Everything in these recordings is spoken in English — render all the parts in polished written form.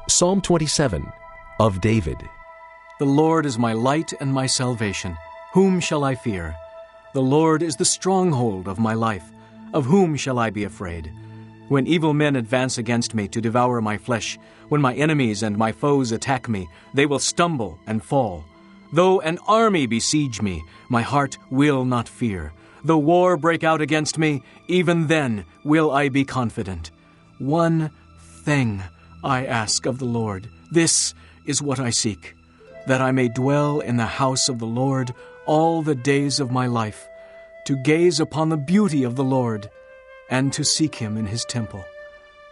Psalm 27 of David. The Lord is my light and my salvation. Whom shall I fear? The Lord is the stronghold of my life. Of whom shall I be afraid? When evil men advance against me to devour my flesh, when my enemies and my foes attack me, they will stumble and fall. Though an army besiege me, my heart will not fear. Though war break out against me, even then will I be confident. One thing I ask of the Lord, this is what I seek, that I may dwell in the house of the Lord all the days of my life, to gaze upon the beauty of the Lord, and to seek him in his temple.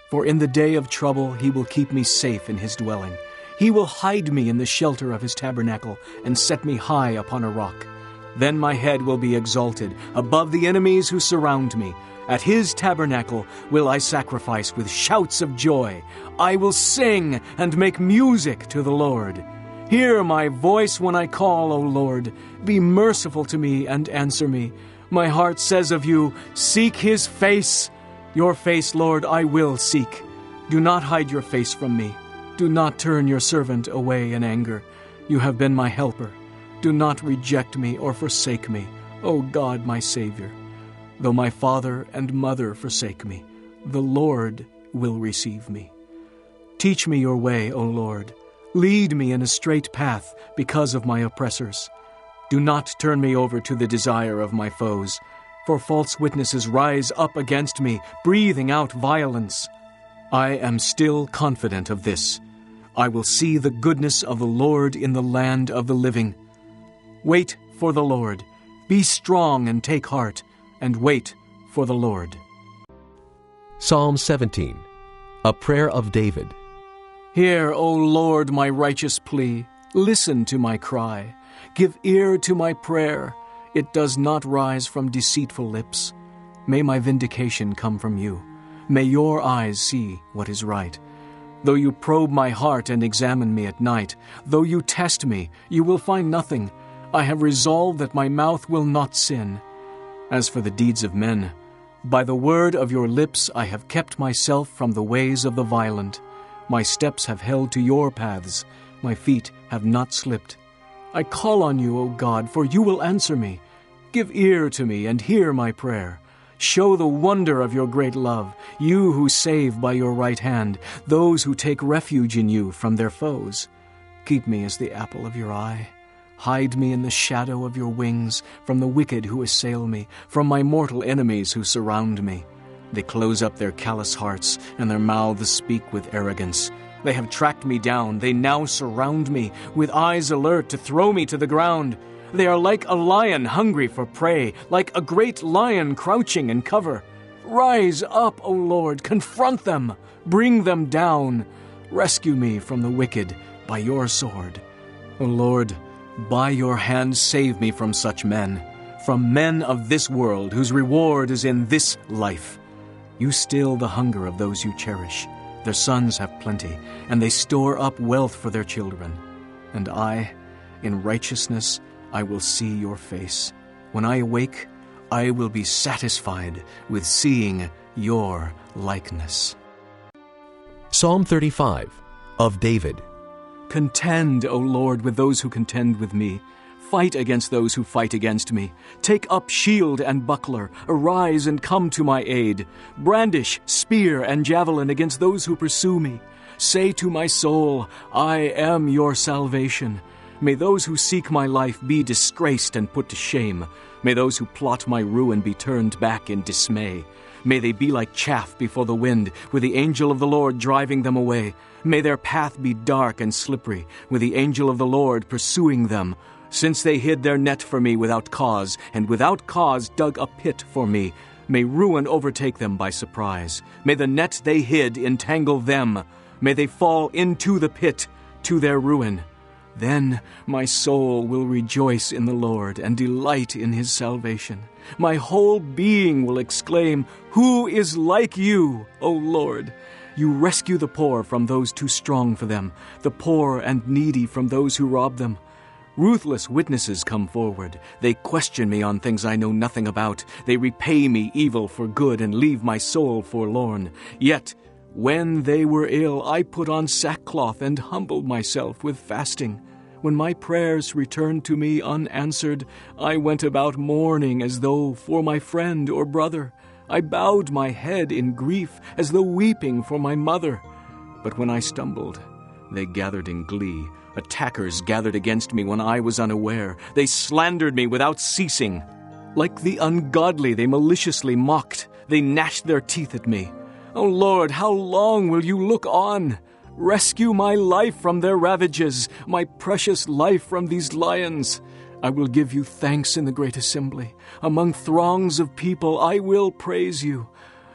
For in the day of trouble he will keep me safe in his dwelling. He will hide me in the shelter of his tabernacle and set me high upon a rock. Then my head will be exalted above the enemies who surround me. At his tabernacle will I sacrifice with shouts of joy. I will sing and make music to the Lord. Hear my voice when I call, O Lord. Be merciful to me and answer me. My heart says of you, seek his face. Your face, Lord, I will seek. Do not hide your face from me. Do not turn your servant away in anger. You have been my helper. Do not reject me or forsake me, O God, my Savior. Though my father and mother forsake me, the Lord will receive me. Teach me your way, O Lord. Lead me in a straight path because of my oppressors. Do not turn me over to the desire of my foes, for false witnesses rise up against me, breathing out violence. I am still confident of this. I will see the goodness of the Lord in the land of the living. Wait for the Lord. Be strong and take heart, and wait for the Lord. Psalm 17, a prayer of David. Hear, O Lord, my righteous plea. Listen to my cry. Give ear to my prayer. It does not rise from deceitful lips. May my vindication come from you. May your eyes see what is right. Though you probe my heart and examine me at night, though you test me, you will find nothing. I have resolved that my mouth will not sin. As for the deeds of men, by the word of your lips I have kept myself from the ways of the violent. My steps have held to your paths. My feet have not slipped. I call on you, O God, for you will answer me. Give ear to me and hear my prayer. Show the wonder of your great love, you who save by your right hand, those who take refuge in you from their foes. Keep me as the apple of your eye. Hide me in the shadow of your wings from the wicked who assail me, from my mortal enemies who surround me. They close up their callous hearts, and their mouths speak with arrogance. They have tracked me down. They now surround me, with eyes alert to throw me to the ground. They are like a lion hungry for prey, like a great lion crouching in cover. Rise up, O Lord, confront them, bring them down. Rescue me from the wicked by your sword. O Lord, by your hand save me from such men, from men of this world whose reward is in this life. You still the hunger of those you cherish. Their sons have plenty, and they store up wealth for their children. And I, in righteousness, I will see your face. When I awake, I will be satisfied with seeing your likeness. Psalm 35 of David. Contend, O Lord, with those who contend with me. Fight against those who fight against me. Take up shield and buckler. Arise and come to my aid. Brandish spear and javelin against those who pursue me. Say to my soul, I am your salvation. May those who seek my life be disgraced and put to shame. May those who plot my ruin be turned back in dismay. May they be like chaff before the wind, with the angel of the Lord driving them away. May their path be dark and slippery, with the angel of the Lord pursuing them. Since they hid their net for me without cause, and without cause dug a pit for me, may ruin overtake them by surprise. May the net they hid entangle them. May they fall into the pit, to their ruin. Then my soul will rejoice in the Lord and delight in his salvation. My whole being will exclaim, Who is like you, O Lord? You rescue the poor from those too strong for them, the poor and needy from those who rob them. Ruthless witnesses come forward. They question me on things I know nothing about. They repay me evil for good and leave my soul forlorn. Yet When they were ill, I put on sackcloth and humbled myself with fasting. When my prayers returned to me unanswered, I went about mourning as though for my friend or brother. I bowed my head in grief as though weeping for my mother. But when I stumbled, they gathered in glee. Attackers gathered against me when I was unaware. They slandered me without ceasing. Like the ungodly, they maliciously mocked. They gnashed their teeth at me. O Lord, how long will you look on? Rescue my life from their ravages, my precious life from these lions. I will give you thanks in the great assembly. Among throngs of people I will praise you.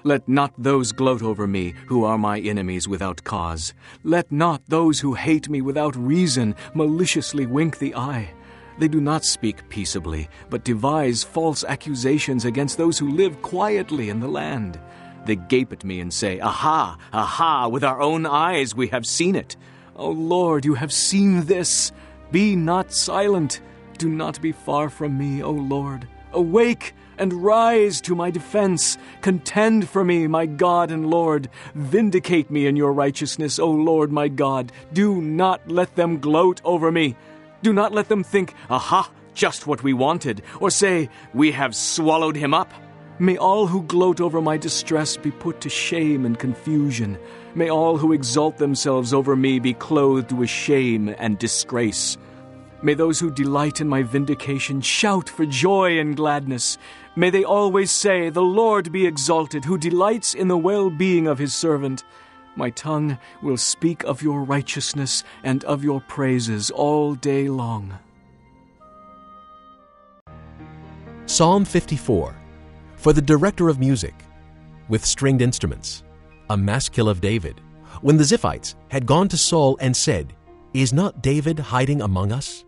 Let not those gloat over me who are my enemies without cause. Let not those who hate me without reason maliciously wink the eye. They do not speak peaceably, but devise false accusations against those who live quietly in the land. They gape at me and say, Aha, aha, with our own eyes we have seen it. O Lord, you have seen this. Be not silent. Do not be far from me, O Lord. Awake and rise to my defense. Contend for me, my God and Lord. Vindicate me in your righteousness, O Lord, my God. Do not let them gloat over me. Do not let them think, Aha, just what we wanted, or say, We have swallowed him up. May all who gloat over my distress be put to shame and confusion. May all who exalt themselves over me be clothed with shame and disgrace. May those who delight in my vindication shout for joy and gladness. May they always say, The Lord be exalted, who delights in the well-being of his servant. My tongue will speak of your righteousness and of your praises all day long. Psalm 54. For the director of music, with stringed instruments, a maskil of David, when the Ziphites had gone to Saul and said, Is not David hiding among us?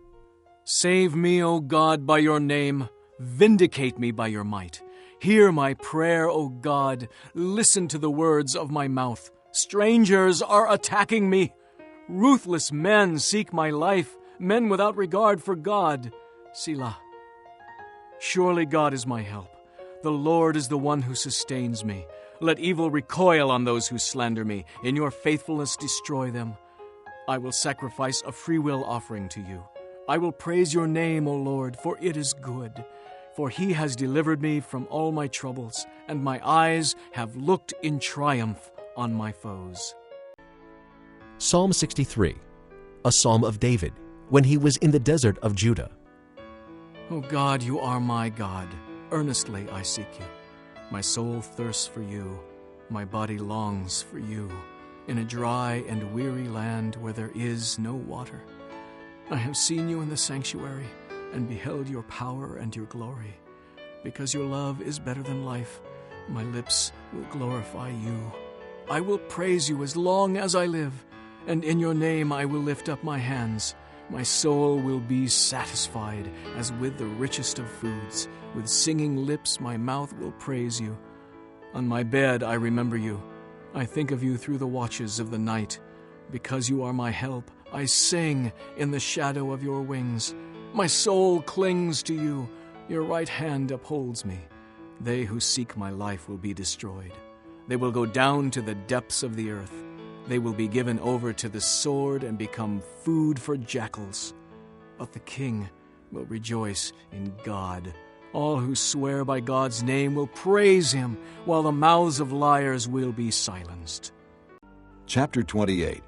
Save me, O God, by your name. Vindicate me by your might. Hear my prayer, O God. Listen to the words of my mouth. Strangers are attacking me. Ruthless men seek my life, men without regard for God. Selah. Surely God is my help. The Lord is the one who sustains me. Let evil recoil on those who slander me. In your faithfulness destroy them. I will sacrifice a freewill offering to you. I will praise your name, O Lord, for it is good. For he has delivered me from all my troubles, and my eyes have looked in triumph on my foes. Psalm 63, a psalm of David, when he was in the desert of Judah. O God, you are my God. Earnestly I seek you. My soul thirsts for you. My body longs for you, in a dry and weary land where there is no water. I have seen you in the sanctuary and beheld your power and your glory. Because your love is better than life, my lips will glorify you. I will praise you as long as I live, and in your name I will lift up my hands. My soul will be satisfied as with the richest of foods. With singing lips my mouth will praise you. On my bed I remember you. I think of you through the watches of the night. Because you are my help, I sing in the shadow of your wings. My soul clings to you. Your right hand upholds me. They who seek my life will be destroyed. They will go down to the depths of the earth. They will be given over to the sword and become food for jackals. But the king will rejoice in God. All who swear by God's name will praise him, while the mouths of liars will be silenced. Chapter 28.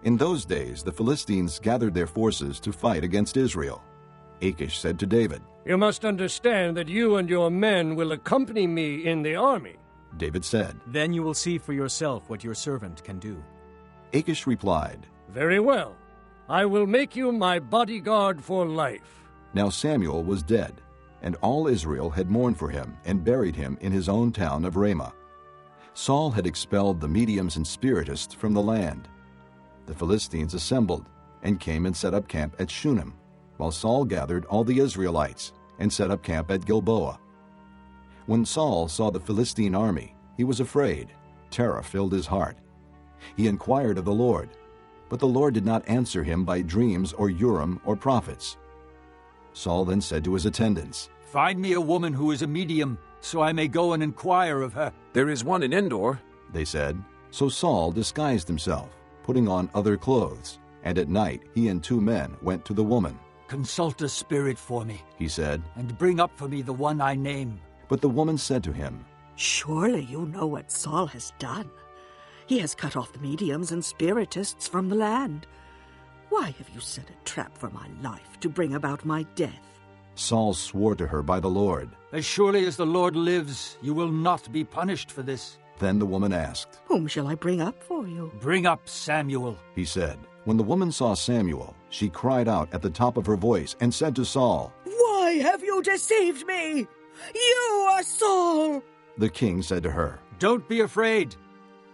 In those days the Philistines gathered their forces to fight against Israel. Achish said to David, You must understand that you and your men will accompany me in the army. David said, Then you will see for yourself what your servant can do. Achish replied, Very well. I will make you my bodyguard for life. Now Samuel was dead, and all Israel had mourned for him and buried him in his own town of Ramah. Saul had expelled the mediums and spiritists from the land. The Philistines assembled and came and set up camp at Shunem, while Saul gathered all the Israelites and set up camp at Gilboa. When Saul saw the Philistine army, he was afraid. Terror filled his heart. He inquired of the Lord, but the Lord did not answer him by dreams or Urim or prophets. Saul then said to his attendants, Find me a woman who is a medium, so I may go and inquire of her. There is one in Endor, they said. So Saul disguised himself, putting on other clothes, and at night he and 2 men went to the woman. "Consult a spirit for me," he said, "and bring up for me the one I name." but the woman said to him, "Surely you know what Saul has done. He has cut off the mediums and spiritists from the land. Why have you set a trap for my life to bring about my death?" Saul swore to her by the Lord. "As surely as the Lord lives, you will not be punished for this." Then the woman asked, "Whom shall I bring up for you?" "Bring up Samuel," he said. When the woman saw Samuel, she cried out at the top of her voice and said to Saul, "Why have you deceived me? You are Saul." The king said to her, "Don't be afraid.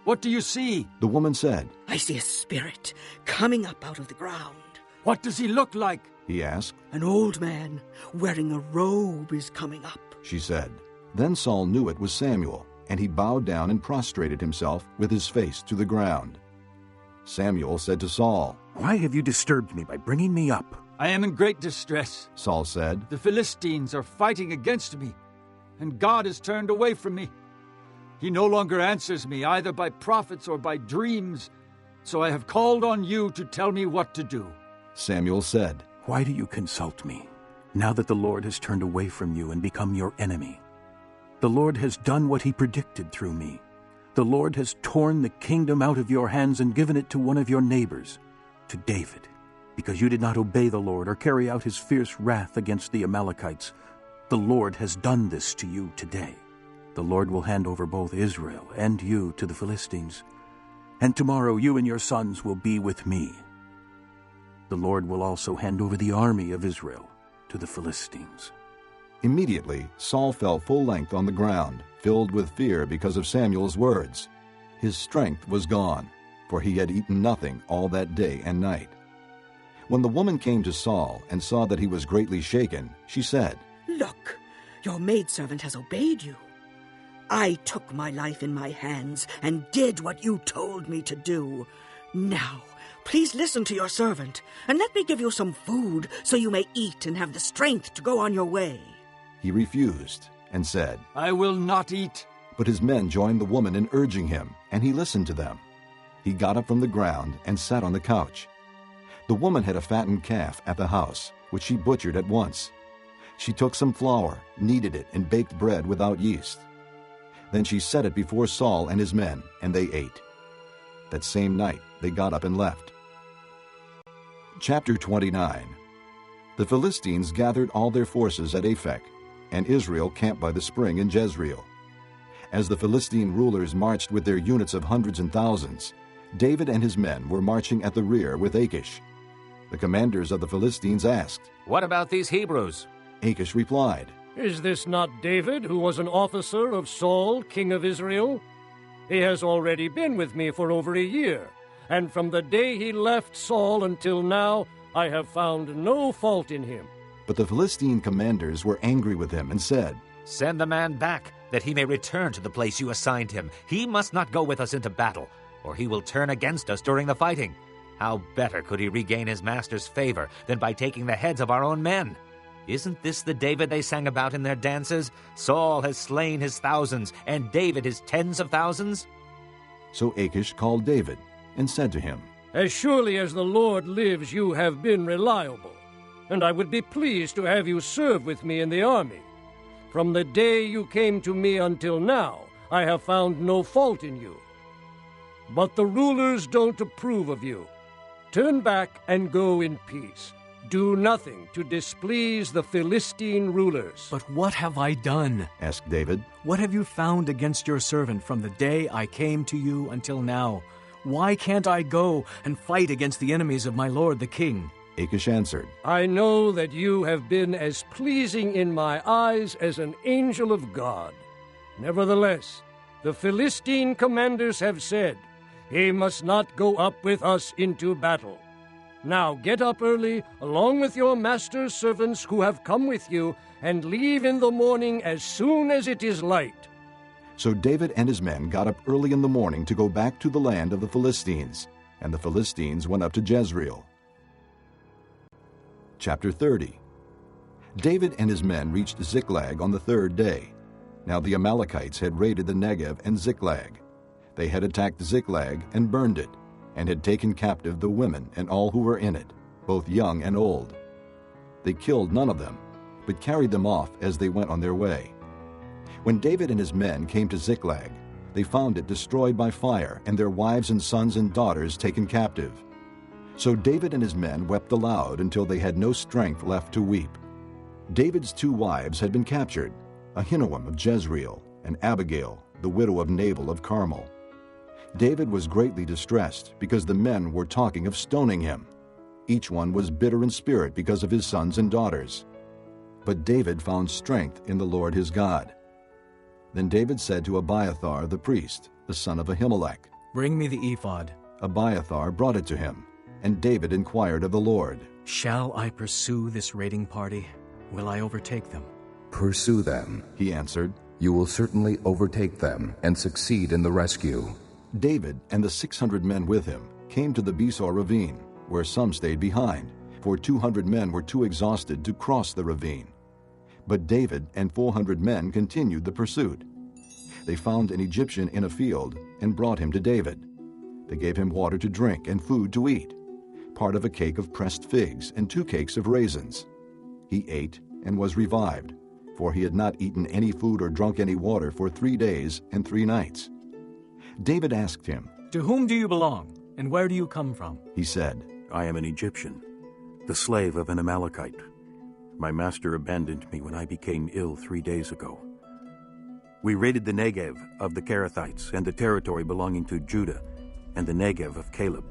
What do you see?" The woman said, "I see a spirit coming up out of the ground." "What does he look like?" he asked. "An old man wearing a robe is coming up." She said. Then Saul knew it was Samuel, and he bowed down and prostrated himself with his face to the ground. Samuel said to Saul, "Why have you disturbed me by bringing me up?" "I am in great distress. Saul said. The Philistines are fighting against me, and God has turned away from me. He no longer answers me either by prophets or by dreams, so I have called on you to tell me what to do." Samuel said, "Why do you consult me, now that the Lord has turned away from you and become your enemy? The Lord has done what he predicted through me. The Lord has torn the kingdom out of your hands and given it to one of your neighbors, to David, because you did not obey the Lord or carry out his fierce wrath against the Amalekites. The Lord has done this to you today. The Lord will hand over both Israel and you to the Philistines, and tomorrow you and your sons will be with me. The Lord will also hand over the army of Israel to the Philistines." Immediately Saul fell full length on the ground, filled with fear because of Samuel's words. His strength was gone, for he had eaten nothing all that day and night. When the woman came to Saul and saw that he was greatly shaken, she said, "Look, your maidservant has obeyed you. I took my life in my hands and did what you told me to do. Now, please listen to your servant, and let me give you some food so you may eat and have the strength to go on your way." He refused and said, "I will not eat." But his men joined the woman in urging him, and he listened to them. He got up from the ground and sat on the couch. The woman had a fattened calf at the house, which she butchered at once. She took some flour, kneaded it, and baked bread without yeast. Then she set it before Saul and his men, and they ate. That same night they got up and left. Chapter 29. The Philistines gathered all their forces at Aphek, and Israel camped by the spring in Jezreel. As the Philistine rulers marched with their units of hundreds and thousands, David and his men were marching at the rear with Achish. The commanders of the Philistines asked, "What about these Hebrews?" Achish replied, Is this not David, who was an officer of Saul, king of Israel? He has already been with me for over a year, and from the day he left Saul until now, I have found no fault in him. But the Philistine commanders were angry with him and said, "Send the man back, that he may return to the place you assigned him. He must not go with us into battle, or he will turn against us during the fighting. How better could he regain his master's favor than by taking the heads of our own men? Isn't this the David they sang about in their dances? Saul has slain his thousands, and David his tens of thousands?" So Achish called David and said to him, As surely as the Lord lives, you have been reliable, and I would be pleased to have you serve with me in the army. From the day you came to me until now, I have found no fault in you. But the rulers don't approve of you. Turn back and go in peace. Do nothing to displease the Philistine rulers. But what have I done? asked David. What have you found against your servant from the day I came to you until now? Why can't I go and fight against the enemies of my lord the king? Achish answered, I know that you have been as pleasing in my eyes as an angel of God. Nevertheless, the Philistine commanders have said, He must not go up with us into battle. Now get up early, along with your master's servants who have come with you, and leave in the morning as soon as it is light. So David and his men got up early in the morning to go back to the land of the Philistines, and the Philistines went up to Jezreel. Chapter 30. David and his men reached Ziklag on the third day. Now the Amalekites had raided the Negev and Ziklag. They had attacked Ziklag and burned it, and had taken captive the women and all who were in it, both young and old. They killed none of them, but carried them off as they went on their way. When David and his men came to Ziklag, they found it destroyed by fire, and their wives and sons and daughters taken captive. So David and his men wept aloud until they had no strength left to weep. David's 2 wives had been captured, Ahinoam of Jezreel, and Abigail, the widow of Nabal of Carmel. David was greatly distressed because the men were talking of stoning him. Each one was bitter in spirit because of his sons and daughters. But David found strength in the Lord his God. Then David said to Abiathar the priest, the son of Ahimelech, "Bring me the ephod." Abiathar brought it to him, and David inquired of the Lord, "Shall I pursue this raiding party? Will I overtake them?" "Pursue them," he answered. "You will certainly overtake them and succeed in the rescue." David and the 600 men with him came to the Besor ravine, where some stayed behind, for 200 men were too exhausted to cross the ravine. But David and 400 men continued the pursuit. They found an Egyptian in a field and brought him to David. They gave him water to drink and food to eat, part of a cake of pressed figs and 2 cakes of raisins. He ate and was revived, for he had not eaten any food or drunk any water for 3 days and 3 nights. David asked him, "To whom do you belong, and where do you come from?" He said, "I am an Egyptian, the slave of an Amalekite. My master abandoned me when I became ill 3 days ago. We raided the Negev of the Kerethites and the territory belonging to Judah and the Negev of Caleb.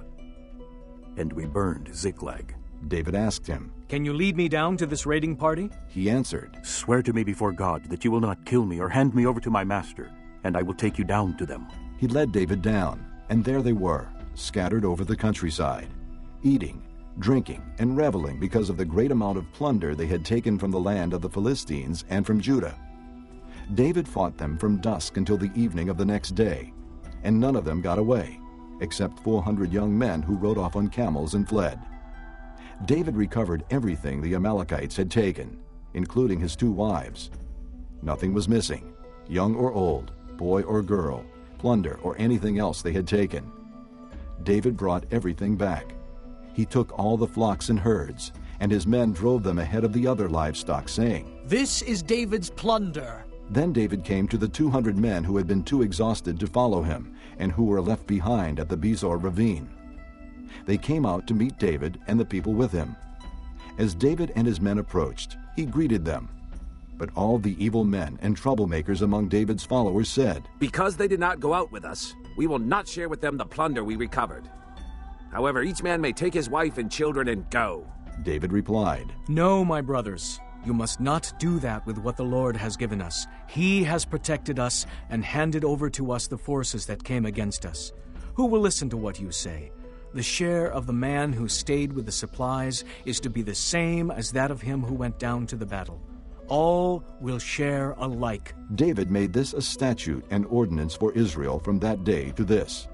And we burned Ziklag." David asked him, "Can you lead me down to this raiding party?" He answered, "Swear to me before God that you will not kill me or hand me over to my master, and I will take you down to them." He led David down, and there they were, scattered over the countryside, eating, drinking, and reveling because of the great amount of plunder they had taken from the land of the Philistines and from Judah. David fought them from dusk until the evening of the next day, and none of them got away, except 400 young men who rode off on camels and fled. David recovered everything the Amalekites had taken, including his 2 wives. Nothing was missing, young or old, boy or girl, plunder or anything else they had taken. David brought everything back. He took all the flocks and herds, and his men drove them ahead of the other livestock, saying, "This is David's plunder." Then David came to the 200 men who had been too exhausted to follow him, and who were left behind at the Besor ravine. They came out to meet David and the people with him. As David and his men approached, he greeted them. But all the evil men and troublemakers among David's followers said, "Because they did not go out with us, we will not share with them the plunder we recovered. However, each man may take his wife and children and go." David replied, "No, my brothers, you must not do that with what the Lord has given us. He has protected us and handed over to us the forces that came against us. Who will listen to what you say? The share of the man who stayed with the supplies is to be the same as that of him who went down to the battle. All will share alike." David made this a statute and ordinance for Israel from that day to this.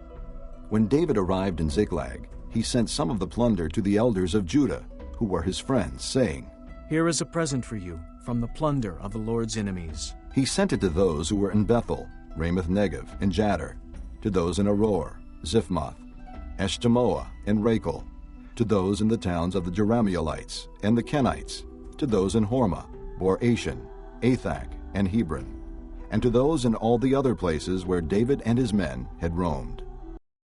When David arrived in Ziklag, he sent some of the plunder to the elders of Judah, who were his friends, saying, "Here is a present for you from the plunder of the Lord's enemies." He sent it to those who were in Bethel, Ramoth Negev, and Jadar, to those in Aroer, Ziphmoth, Eshtemoa, and Rachel, to those in the towns of the Jerahmeelites and the Kenites, to those in Hormah, Bor-Ashan, Athak, and Hebron, and to those in all the other places where David and his men had roamed.